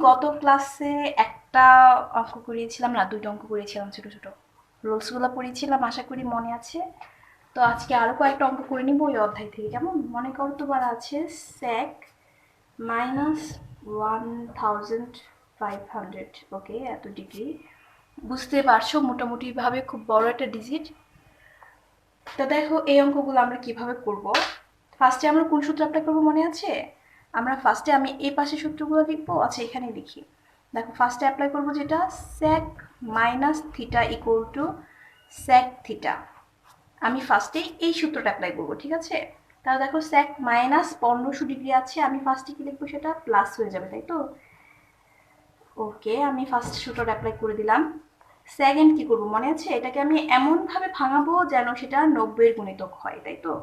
গত ক্লাসে একটা অঙ্ক করিয়েছিলাম না, দুইটা অঙ্ক করিয়েছিলাম ছোট ছোট। রুলসগুলো পড়িয়েছিলাম, আশা করি মনে আছে। তো আজকে আরো কয়েকটা অঙ্ক করে নিব ওই অধ্যায় থেকে। কেমন? মনে করো তোমার আছে sec মাইনাস 1500। ওকে, এত ডিগ্রি বুঝতে পারছো মোটামুটি ভাবে, খুব বড় একটা ডিজিট। তো দেখো এই অঙ্কগুলো আমরা কিভাবে করব। ফার্স্টে আমরা কোন সূত্র অ্যাপ্লাই করবো মনে আছে? ফার্স্টে আমি এই পাশে সূত্রগুলো লিখবো। আচ্ছা, এখানে লিখি। দেখো ফার্স্টে অ্যাপ্লাই করবো যেটা sec minus theta equal to sec theta. আমি ফার্স্টে এই সূত্রটা অ্যাপ্লাই করবো, ঠিক আছে? তাহলে দেখো sec মাইনাস 1500 ডিগ্রি আছে, আমি ফার্স্টে কি লিখবো সেটা প্লাস হয়ে যাবে, তাই তো? ওকে, আমি ফার্স্ট সূত্রটা অ্যাপ্লাই করে দিলাম। সেকেন্ড কি করব মনে আছে? এটাকে আমি এমনভাবে ভাঙাবো যেন সেটা 90-এর গুণিতক হয়, তাই তো?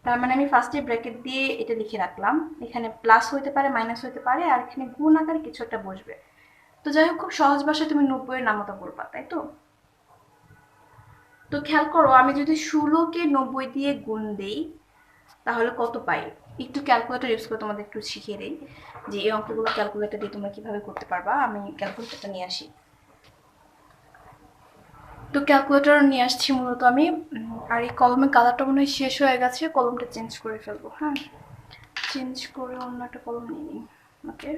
তার মানে আমি ফার্স্টে ব্র্যাকেট দিয়ে এটা লিখে রাখলাম। এখানে প্লাস হইতে পারে, মাইনাস হইতে পারে, আর এখানে গুণ আকারে কিছু একটা বসবে। তো যাই হোক, খুব সহজ ভাষায় তুমি 90-এর নামতা করবা, তাই তো? তো খেয়াল করো, আমি যদি 16কে 90 দিয়ে গুণ দেই তাহলে কত পাই? একটু ক্যালকুলেটর ইউজ করে তোমাদের একটু শিখিয়ে দিই যে এই অঙ্কগুলো ক্যালকুলেটর দিয়ে তোমরা কিভাবে করতে পারবা। আমি ক্যালকুলেটরটা নিয়ে আসি। তো ক্যালকুলেটর নিয়ে আসছি মূলত আমি। আর এই কলমের কালারটা মনে হয় শেষ হয়ে গেছে, কলমটা চেঞ্জ করে ফেলবো। হ্যাঁ, চেঞ্জ করে অন্য একটা কলম নিয়ে নিই। ওকে,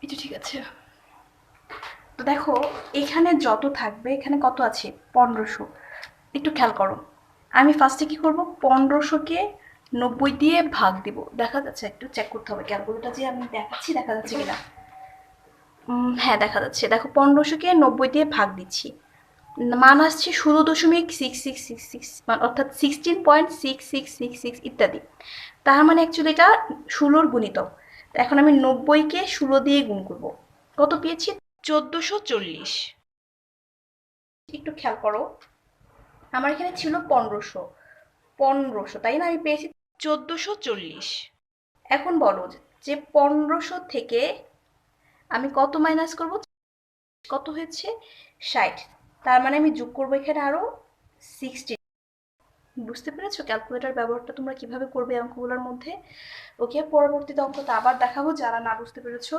এটা ঠিক আছে। তো দেখো এখানে যত থাকবে, এখানে কত আছে? 1500। একটু খেয়াল করো, আমি ফার্স্টে কি করব? 1500কে 90 দিয়ে ভাগ দিব। দেখা যাচ্ছে? একটু চেক করতে হবে ক্যালকুলেটর যে আমি দেখাচ্ছি দেখা যাচ্ছে কিনা। হ্যাঁ, দেখা যাচ্ছে। দেখো 1500কে 90 দিয়ে ভাগ দিচ্ছি, মান আসছে 16.6666, অর্থাৎ 16.6666 ইত্যাদি। তার মানে অ্যাকচুয়ালি এটা 16-র গুণিতক। এখন আমি 90কে 16 দিয়ে গুণ করব। কত পেয়েছি? 1440। একটু খেয়াল করো, আমার এখানে ছিল 1500, তাই না? আমি পেয়েছি 1440। এখন বলো যে 1500 থেকে আমি কত মাইনাস করব? কত হয়েছে? 60। তার মানে আমি যোগ করবো এখানে আরো 60। বুঝতে পেরেছো ক্যালকুলেটর ব্যবহারটা তোমরা কিভাবে করবে অঙ্কগুলোর মধ্যে? ওকে, পরবর্তীতে অঙ্কটা আবার দেখাবো। যারা না বুঝতে পেরেছো,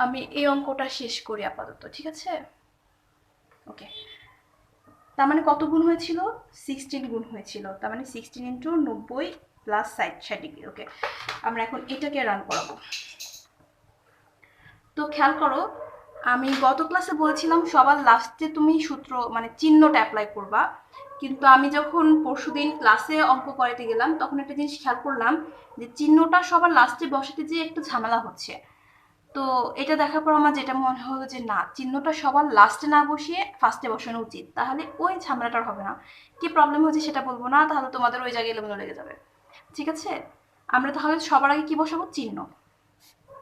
আমি এই অঙ্কটা শেষ করি আপাতত, ঠিক আছে? ওকে, তার মানে কত গুণ হয়েছিল? 16 গুণ হয়েছিল। তার মানে 16 ইন্টু 90 প্লাস 60 ডিগ্রি। ওকে, আমরা এখন এটাকে রান করাবো। তো খেয়াল করো, আমি গত ক্লাসে বলেছিলাম সবার লাস্টে তুমি সূত্র চিহ্নটা অ্যাপ্লাই করবা, কিন্তু আমি যখন পরশুদিন ক্লাসে অঙ্ক করাতে গেলাম তখন একটা জিনিস খেয়াল করলাম যে চিহ্নটা সবার লাস্টে বসাতে যেয়ে একটু ঝামেলা হচ্ছে। তো এটা দেখার পর আমার যেটা মনে হলো যে না, চিহ্নটা সবার লাস্টে না বসিয়ে ফার্স্টে বসানো উচিত, তাহলে ওই ঝামেলাটা হবে না। কি প্রবলেম হচ্ছে সেটা বলবো না, তাহলে তোমাদের ওই জায়গায় এলোমেলো লেগে যাবে। ঠিক আছে, আমরা তাহলে সবার আগে কি বসাবো? চিহ্ন।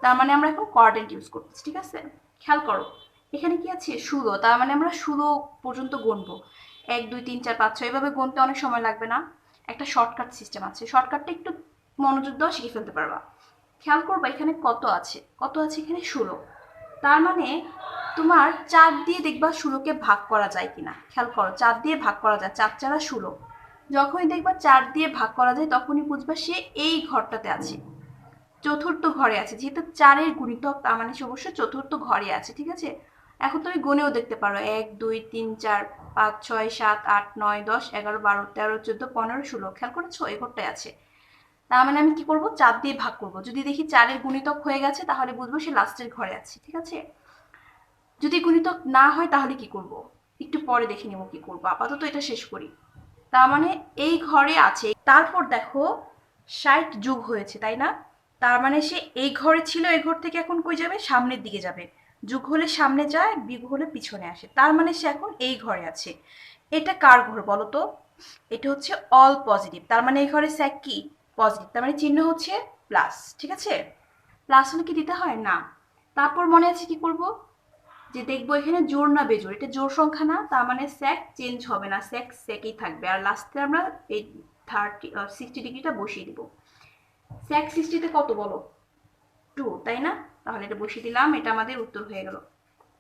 তার মানে আমরা এখন কোঅর্ডিনেট ইউজ করতেছি, ঠিক আছে? খেয়াল করো, এখানে কি আছে? 16। তার মানে আমরা 16 পর্যন্ত গুনবো। 1 2 3 4 5 6 এভাবে গুনতে অনেক সময় লাগবে না। একটা শর্টকাট সিস্টেম আছে, শর্টকাটটা একটু মনোযোগ দাও, শিখে ফেলতে পারবা। খেয়াল করবা এখানে কত আছে? কত আছে এখানে? 16। তার মানে তোমার 4 দিয়ে দেখবা 16কে ভাগ করা যায় কিনা। খেয়াল করো, 4 দিয়ে ভাগ করা যায়, 4 4 16। যখনই দেখবা 4 দিয়ে ভাগ করা যায় তখনই বুঝবা সে এই ঘরটাতে আছে, চতুর্থ ঘরে আছে। যেহেতু 4-এর গুণিতক, তার মানে সে অবশ্যই চতুর্থ ঘরে আছে, ঠিক আছে? এখন তুমি গুণেও দেখতে পারো, 1 2 3 4 5 6 7 8 9 10 11 12 13 14 15 16। খেয়াল করেছো? এই ঘরটায় আছে। তার মানে আমি কি করব? 4 দিয়ে ভাগ করব। যদি দেখি 4-এর গুণিতক হয়ে গেছে তাহলে বুঝবো সে লাস্টের ঘরে আছে, ঠিক আছে? যদি গুণিতক না হয় তাহলে কি করব? একটু পরে দেখে নেব কি করব, আপাতত এটা শেষ করি। তার মানে এই ঘরে আছে। তারপর দেখো 60 যোগ হয়েছে, তাই না? তার মানে সে এই ঘরে ছিল, এই ঘর থেকে এখন কই যাবে? সামনের দিকে যাবে। যোগ হলে সামনে যায়, বিয়োগ হলে পিছনে আসে। তার মানে সে এখন এই ঘরে আছে। এটা কার ঘর বলো তো? এটা হচ্ছে অল পজিটিভ। তার মানে এই ঘরে স্যাক কি? পজিটিভ। তার মানে চিহ্ন হচ্ছে প্লাস, ঠিক আছে? প্লাস হলে কি দিতে হয়? না। তারপর মনে আছে কি করব? যে দেখবো এখানে জোড় না বেজোড়, এটা জোড় সংখ্যা না, তার মানে স্যাক চেঞ্জ হবে না, স্যাক স্যাকই থাকবে। আর লাস্টে আমরা এই 60 ডিগ্রিটা বসিয়ে দিব। স্যাক 60-তে কত বলো? 2, তাই না? তাহলে এটা বসিয়ে দিলাম, এটা আমাদের উত্তর হয়ে গেল।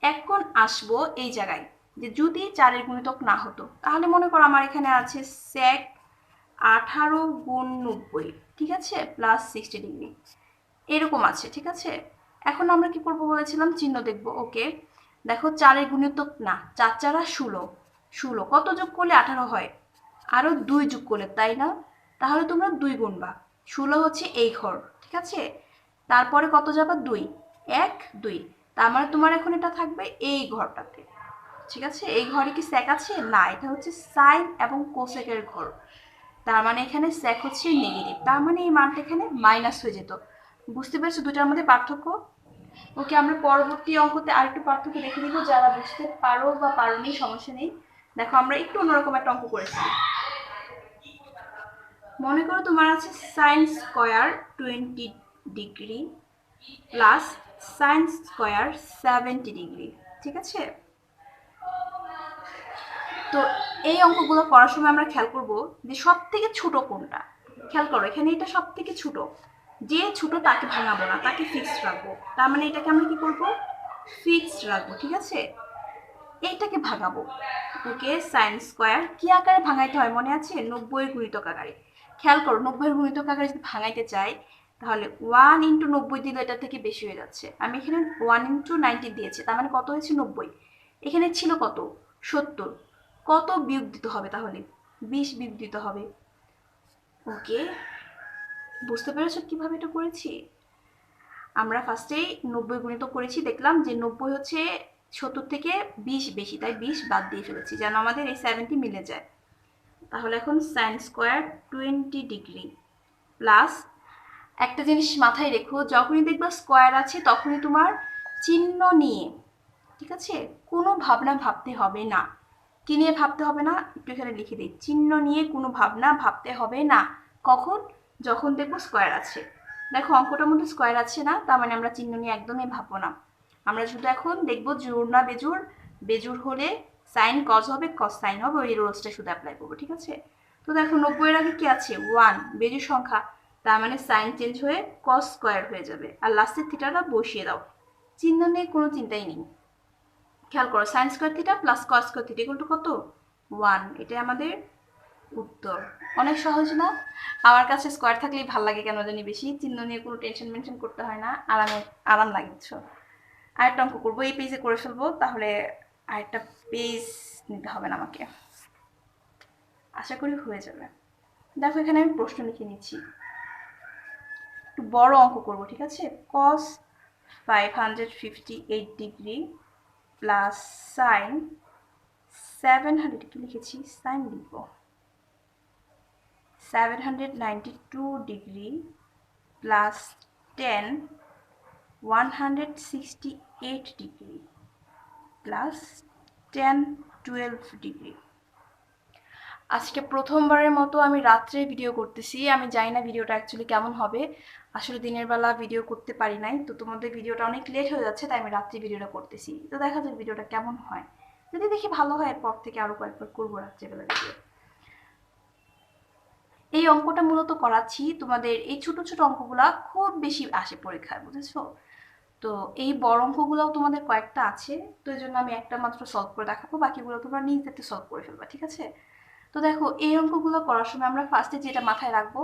এখন আসবো এই জায়গায় যে যদি 4-এর গুণিতক না হতো, তাহলে মনে করো আমার এখানে আছে স্যাক 18 গুণ 90, ঠিক আছে, প্লাস 60 ডিগ্রি, এরকম আছে, ঠিক আছে? এখন আমরা কি করবো বলেছিলাম, চিহ্ন দেখবো। ওকে, দেখো 4-এর গুণিতক না, 4 16, 16 কত যোগ করলে 18 হয়? আরো 2 যোগ করলে, তাই না? তাহলে তোমরা 2 গুণবা। 16 হচ্ছে এই ঘর, ঠিক আছে? তারপরে কত যাবা? 2, 1 2, তার মানে তোমার এখন এটা থাকবে এই ঘরটাতে, ঠিক আছে? এই ঘরে কি স্যাক আছে? না, এটা হচ্ছে সাইন এবং কোসেকের ঘর। তার মানে এখানে স্যাক হচ্ছে নেগেটিভ, তার মানে এই মানটা এখানে মাইনাস হয়ে যেত। বুঝতে পেরেছো দুটার মধ্যে পার্থক্য? ওকে, আমরা পরবর্তী অঙ্কতে আরেকটু পার্থক্য দেখে দিব, যারা বুঝতে পারো বা পারোনি সমস্যা নেই। দেখো আমরা একটু অন্যরকম একটা অঙ্ক করেছি। মনে করো তোমার আছে sine square 20 degree plus sine square 70 degree, ঠিক আছে? তো এই অঙ্কগুলো করার সময় আমরা খেয়াল করব যে সব থেকে ছোট কোনটা। খেয়াল করো, এখানে এটা সব থেকে ছোট, যে ছোট তাকে ভাঙাবো না, তাকে ফিক্সড রাখবো। তার মানে এটাকে আমরা কি করব? ফিক্সড রাখবো, ঠিক আছে? এইটাকে ভাঙাবো। ওকে, সাইন স্কোয়ার কি আকারে ভাঙাইতে হয় মনে আছে? 90 গুণিতক আকারে। খেয়াল করো, 90 গুণিতক আকারে যদি ভাঙাইতে চাই, তাহলে 1 × 90 দিলে এটা থেকে বেশি হয়ে যাচ্ছে। আমি এখানে 1 × 90 দিয়েছি, তার মানে কত হয়েছে? 90। এখানে ছিল কত? 70। কত বিয়োগ দিতে হবে তাহলে? 20 বিয়োগ দিতে হবে। ওকে, বুঝতে পেরেছো কিভাবে এটা করেছি? আমরা ফার্স্টেই 90 গুণিত করেছি, দেখলাম যে 90 হচ্ছে 70 থেকে 20 বেশি, তাই 20 বাদ দিয়ে ফেলেছি যেন আমাদের এই 70 মিলে যায়। তাহলে এখন সাইন স্কোয়ার 20 ডিগ্রি প্লাস, একটা জিনিস মাথায় রেখো, যখনই দেখবা স্কোয়ার আছে তখনই তোমার চিহ্ন নিয়ে, ঠিক আছে, কোনো ভাবনা ভাবতে হবে না। কি নিয়ে ভাবতে হবে না? একটু এখানে লিখে দিই, চিহ্ন নিয়ে কোনো ভাবনা ভাবতে হবে না। কখন? যখন দেখবো স্কোয়ার আছে। দেখো অঙ্কটার মধ্যে স্কোয়ার আছে না, তার মানে আমরা চিহ্ন নিয়ে একদমই ভাববো না। আমরা শুধু এখন দেখবো জোড় না বেজোড়, বেজোড় হলে সাইন কজ হবে, কজ সাইন হবে, ওই রোলসটা শুধু অ্যাপ্লাই করবো, ঠিক আছে? তো দেখো 90 এর আগে কি আছে? 1, বেজোড় সংখ্যা, তার মানে সাইন চেঞ্জ হয়ে কস স্কোয়ার হয়ে যাবে, আর লাস্টের থিটাটা বসিয়ে দাও। চিহ্ন নিয়ে কোনো চিন্তাই নেই। খেয়াল করো, sine square theta plus cos square theta equal to কত? 1। এটাই আমাদের উত্তর। অনেক সহজ না? আমার কাছে স্কোয়ার থাকলেই ভাল লাগে কেন জানি বেশি, চিহ্ন নিয়ে কোনো টেনশন মেনশন করতে হয় না, আরাম লাগে, বুঝছো? আরেকটা অঙ্ক করবো, এই পেজে করে ফেলবো, তাহলে আরেকটা পেজ নিতে হবে না আমাকে, আশা করি হয়ে যাবে। দেখো এখানে আমি প্রশ্ন লিখে নিচ্ছি, একটু বড় অঙ্ক করবো, ঠিক আছে? কস 558 ডিগ্রি প্লাস সাইন 700, কি লিখেছি? সাইন লিখবো, 792 degree plus 10 168 degree plus 10 12 degree. আজকে প্রথমবারের মতো আমি রাত্রে ভিডিও করতেছি। আমি জানি না ভিডিওটা অ্যাকচুয়ালি কেমন হবে, আসলে দিনের বেলা ভিডিও করতে পারি নাই, তো তোমাদের ভিডিওটা অনেক লেট হয়ে যাচ্ছে, তাই আমি রাত্রে ভিডিওটা করতেছি। তো দেখা যাক ভিডিওটা কেমন হয়, যদি দেখি ভালো হয় এরপর থেকে আরও কয়েকবার করবো রাত্রেবেলা ভিডিও। এই অঙ্কটা মূলত করাচ্ছি তোমাদের, এই ছোট ছোট অঙ্কগুলা খুব বেশি আসে পরীক্ষায়, বুঝেছো? তো এই বড় অঙ্কগুলোও তোমাদের কয়েকটা আছে, তো এই জন্য আমি একটা মাত্র সলভ করে দেখাবো, বাকিগুলো তোমরা নিজেদের সলভ করে ফেলবা, ঠিক আছে? তো দেখো এই অঙ্কগুলো করার সময় আমরা ফার্স্টে যেটা মাথায় রাখবো,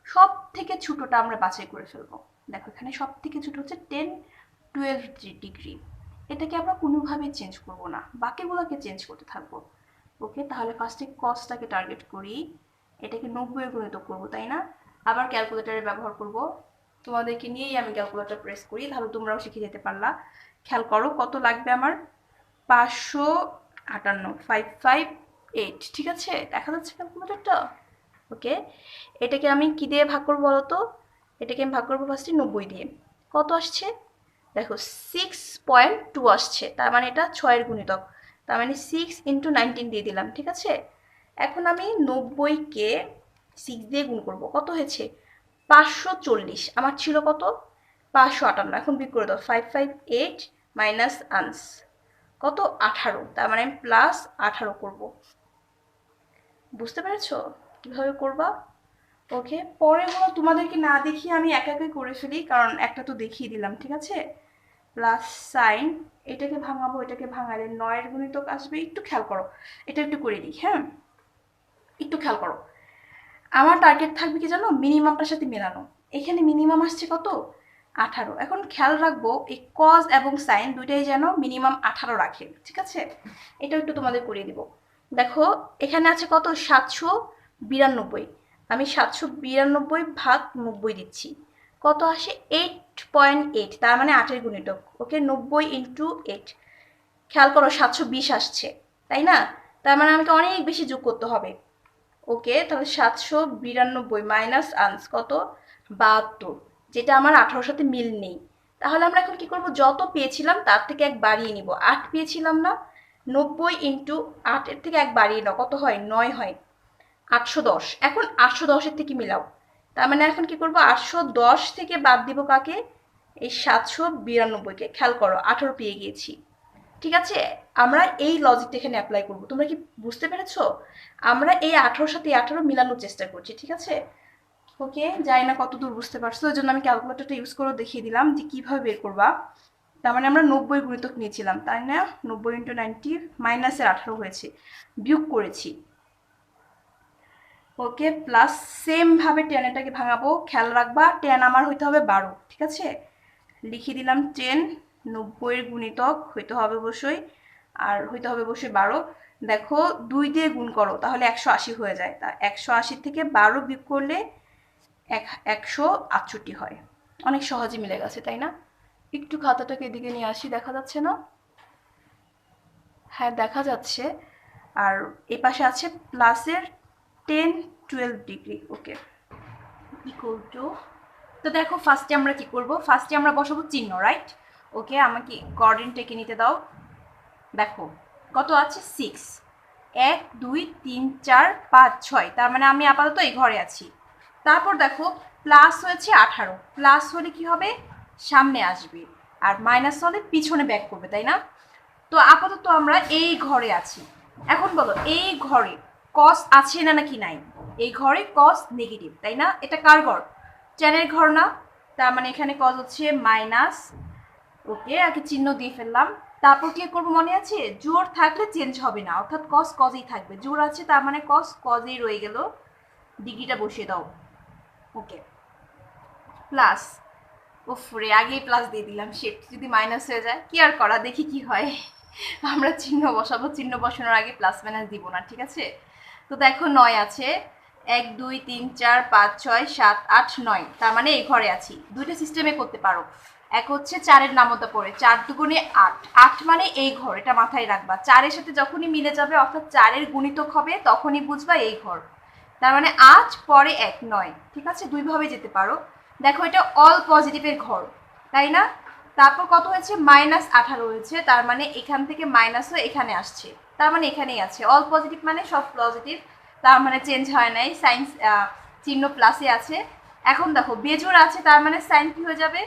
সব থেকে ছোটটা আমরা বাছাই করে ফেলবো। দেখো এখানে সব থেকে ছোট হচ্ছে 10 12 ডিগ্রি, এটাকে আমরা কোনোভাবেই চেঞ্জ করবো না, বাকিগুলোকে চেঞ্জ করতে থাকবো। ওকে, তাহলে ফার্স্টে কসটাকে টার্গেট করি, এটাকে 90 গুণিত করবো, তাই না? আবার ক্যালকুলেটারে ব্যবহার করব, তোমাদেরকে নিয়েই আমি ক্যালকুলেটর প্রেস করি, তাহলে তোমরাও শিখে যেতে পারলা। খেয়াল করো কত লাগবে আমার? 558, 558, ঠিক আছে? দেখা যাচ্ছে ক্যালকুলেটরটা? ওকে, এটাকে আমি কি দিয়ে ভাগ করবো বলো তো? এটাকে আমি ভাগ করবো ফার্স্টে 90 দিয়ে। কত আসছে? দেখো 6.2 আসছে, তার মানে এটা 6-এর গুণিতক, তার মানে 6 × 19 দিয়ে দিলাম, ঠিক আছে? এখন আমি 90-কে 6 দিয়ে গুণ করবো, কত হয়েছে? 540। আমার ছিল কত? 558। এখন বিয়োগ করে দাও, 558 মাইনাস আনস কত? 18, তার মানে আমি প্লাস 18 করবো। বুঝতে পেরেছো কিভাবে করবা? ওকে, পরেরগুলো তোমাদেরকে না দেখিয়ে আমি একা একাই করে ফেলি, কারণ একটা তো দেখিয়ে দিলাম, ঠিক আছে? প্লাস সাইন, এটাকে ভাঙাবো, এটাকে ভাঙালে 9-এর গুণিতক আসবে। একটু খেয়াল করো, এটা একটু করে দিই, হ্যাঁ? একটু খেয়াল করো, আমার টার্গেট থাকবে কি জানো? মিনিমামটার সাথে মেলানো। এখানে মিনিমাম আসছে কত? 18। এখন খেয়াল রাখবো এই কজ এবং সাইন দুইটাই যেন মিনিমাম 18 রাখে, ঠিক আছে? এটা একটু তোমাদের করিয়ে দিব। দেখো এখানে আছে কত, 792। আমি 792 ভাগ 90 দিচ্ছি, কত আসে 8.8, তার মানে 8-এর গুণিতক। ওকে, 90 ইন্টু 8, খেয়াল করো 720 আসছে, তাই না? তার মানে আমাকে অনেক বেশি যোগ করতে হবে। ওকে, তাহলে 792 মাইনাস আনস কত, 72, যেটা আমার 18-র সাথে মিল নেই। তাহলে আমরা এখন কি করব, যত পেয়েছিলাম তার থেকে এক বাড়িয়ে নিব। 8 পেয়েছিলাম না, 90 ইন্টু 8-এর থেকে এক বাড়িয়ে নাও, কত হয়, 9 হয়, 810। এখন 810-এর থেকে মিলাও, তার মানে এখন কি করব, 810 থেকে বাদ দিব কাকে, এই 792-কে। খেয়াল করো 18 পেয়ে গিয়েছি, ঠিক আছে? আমরা এই লজিকটা এখানে অ্যাপ্লাই করব। তোমরা কি বুঝতে পেরেছো? আমরা এই 18-র সাথে 18 মিলানোর চেষ্টা করছি, ঠিক আছে? ওকে, জানি না কত দূর বুঝতে পারছো, ওই জন্য আমি ক্যালকুলেটরটা ইউজ করে দেখিয়ে দিলাম যে কিভাবে বের করবা। তার মানে আমরা 90 গুণিতক নিয়েছিলাম, তাই না? 90 ইন্টু 90 মাইনাসের 18 হয়েছে, বিয়োগ করেছি। ওকে, প্লাস সেম ভাবে 10-এটাকে ভাঙাবো। খেয়াল রাখবা 10 আমার হইতে হবে 12, ঠিক আছে? লিখে দিলাম 10, 90-এর গুণিতক হইতে হবে অবশ্যই, আর হইতে হবে অবশ্যই 12। দেখো 2 দিয়ে গুণ করো তাহলে 180 হয়ে যায়, তা 180 থেকে 12 বিয়োগ করলে 168 হয়। অনেক সহজে মিলে গেছে, তাই না? একটু খাতাটাকে এদিকে নিয়ে আসি, দেখা যাচ্ছে না? হ্যাঁ দেখা যাচ্ছে। আর এই পাশে আছে প্লাসের 10-12 ডিগ্রি। ওকে, ইকুয়াল টু, তো দেখো ফার্স্টে আমরা কি করব, ফার্স্টে আমরা বসাবো চিহ্ন, রাইট? ওকে, আমাকে কোঅর্ডিনেট এঁকে নিতে দাও। দেখো কত আছে, 6, 1 2 3 4 5 6, তার মানে আমি আপাতত এই ঘরে আছি। তারপর দেখো প্লাস হয়েছে 18, প্লাস হলে কি হবে, সামনে আসবে, আর মাইনাস হলে পিছনে ব্যাক করবে, তাই না? তো আপাতত আমরা এই ঘরে আছি। এখন বলো এই ঘরে কস আছে না নাকি নাই? এই ঘরে কস নেগেটিভ, তাই না? এটা কার ঘর, টেনের ঘর না? তার মানে এখানে কস হচ্ছে মাইনাস। ওকে, আগে চিহ্ন দিয়ে ফেললাম। তারপর কি করবো মনে আছে, জোর থাকলে চেঞ্জ হবে না, অর্থাৎ কস কজই থাকবে। জোর আছে তার মানে কস কজই রয়ে গেল, ডিগ্রিটা বসিয়ে দাও। ওকে, প্লাস, ওফরে আগেই প্লাস দিয়ে দিলাম, শেট, যদি মাইনাস হয়ে যায় কি আর করা, দেখি কি হয়। আমরা চিহ্ন বসাবো, চিহ্ন বসানোর আগে প্লাস মাইনাস দিব না, ঠিক আছে? তো দেখো 9 আছে, 1 2 3 4 5 6 7 8 9, তার মানে এই ঘরে আছি। দুইটা সিস্টেমে করতে পারো, এক হচ্ছে 4-এর নামতা পড়ে, 4 দুগুণে 8, 8 মানে এই ঘর, এটা মাথায় রাখবা। 4-এর সাথে যখনই মিলে যাবে, অর্থাৎ 4-এর গুণিতক হবে, তখনই বুঝবা এই ঘর। তার মানে 8 পরে 1 9, ঠিক আছে? দুইভাবে যেতে পারো। দেখো এটা অল পজিটিভের ঘর, তাই না? তারপর কত হয়েছে, -18 হয়েছে, তার মানে এখান থেকে মাইনাস হয়ে এখানে আসছে, তার মানে এখানেই আছে। অল পজিটিভ মানে সব পজিটিভ, তার মানে চেঞ্জ হয় নাই, সাইন চিহ্ন প্লাসে আছে। এখন দেখো বেজোড় আছে, তার মানে সাইন কি হয়ে যাবে,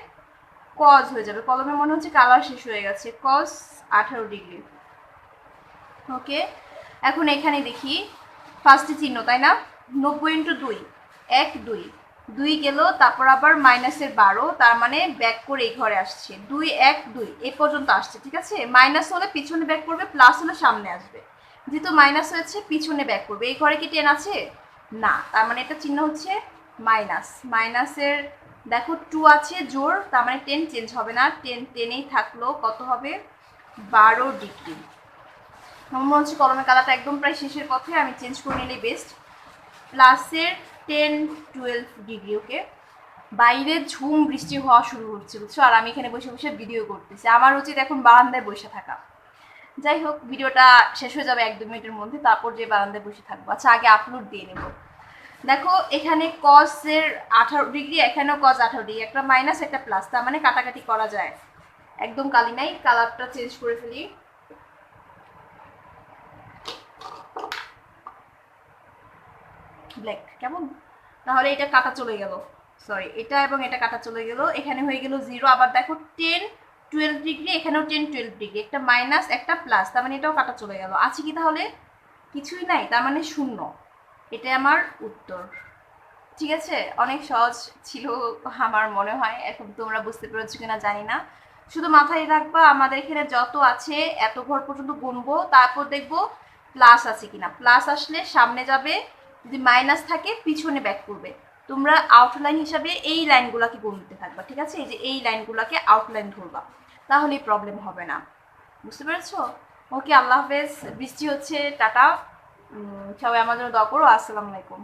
কজ হয়ে যাবে। কলমে মনে হচ্ছে কালার শেষ হয়ে গেছে, কজ 18 ডিগ্রি। ওকে, এখন এখানে দেখি ফার্স্টে চিহ্ন, তাই না? 90 ইন্টু 2, 1 2, 2 গেল, তারপর আবার মাইনাসের 12, তার মানে ব্যাক করে এই ঘরে আসছে। 2 1 2 এ পর্যন্ত আসছে, ঠিক আছে? মাইনাস হলে পিছনে ব্যাক করবে, প্লাস হলে সামনে আসবে। যেহেতু মাইনাস হয়েছে পিছনে ব্যাক করবে। এই ঘরে কি 10 আছে না, তার মানে এটা চিহ্ন হচ্ছে মাইনাস। মাইনাসের দেখো 2 আছে জোর, তার মানে 10 চেঞ্জ হবে না, 10 10এই থাকলো, কত হবে, 12 ডিগ্রি। আমার মনে হচ্ছে কলমের কালারটা একদম প্রায় শেষের পথে, আমি চেঞ্জ করে নিলেই বেস্ট। প্লাসের 10-12 ডিগ্রি। ওকে, বাইরে ঝুম বৃষ্টি হওয়া শুরু হচ্ছে, বুঝছো? আর আমি এখানে বসে বসে ভিডিও করতেছি, আমার উচিত এখন বারান্দায় বসে থাকা। যাই হোক, ভিডিওটা শেষ হয়ে যাবে 1-2 মিনিটের মধ্যে, তারপর যে বারান্দায় বসে থাকবো। আচ্ছা, আগে আপলোড দিয়ে নেব। দেখো এখানে কসের 18 ডিগ্রি, এখানেও কস 18 ডিগ্রি, একটা মাইনাস একটা প্লাস, তার মানে কাটাকাটি করা যায়। একদম কালি নাই, কালারটা চেঞ্জ করে ফেলি। ব্ল্যাক কেমন, তাহলে এটা কাটা চলে গেল, সরি এটা এবং এটা কাটা চলে গেল, এখানে হয়ে গেল 0। আবার দেখো 10-12 ডিগ্রি, এখানেও 10-12 ডিগ্রি, একটা মাইনাস একটা প্লাস, তার মানে এটাও কাটা চলে গেল। আছে কি তাহলে, কিছুই নাই, তার মানে 0। এটা আমার উত্তর, ঠিক আছে? অনেক সহজ ছিল আমার মনে হয়, এখন তোমরা বুঝতে পেরেছো কিনা জানি না। শুধু মাথায় রাখবা আমাদের এখানে যত আছে এত ঘর পর্যন্ত গুনবো, তারপর দেখবো প্লাস আছে কিনা। প্লাস আসলে সামনে যাবে, যদি মাইনাস থাকে পিছনে ব্যাক করবে। তোমরা আউটলাইন হিসাবে এই লাইনগুলোকে গুনতে থাকবা, ঠিক আছে? এই যে এই লাইনগুলোকে আউটলাইন ধরবা, তাহলেই প্রবলেম হবে না। বুঝতে পেরেছো? ওকে, আল্লাহ হাফেজ। বৃষ্টি হচ্ছে, টাটা। সবাই আমাদের দোয়া করো। আসসালামু আলাইকুম।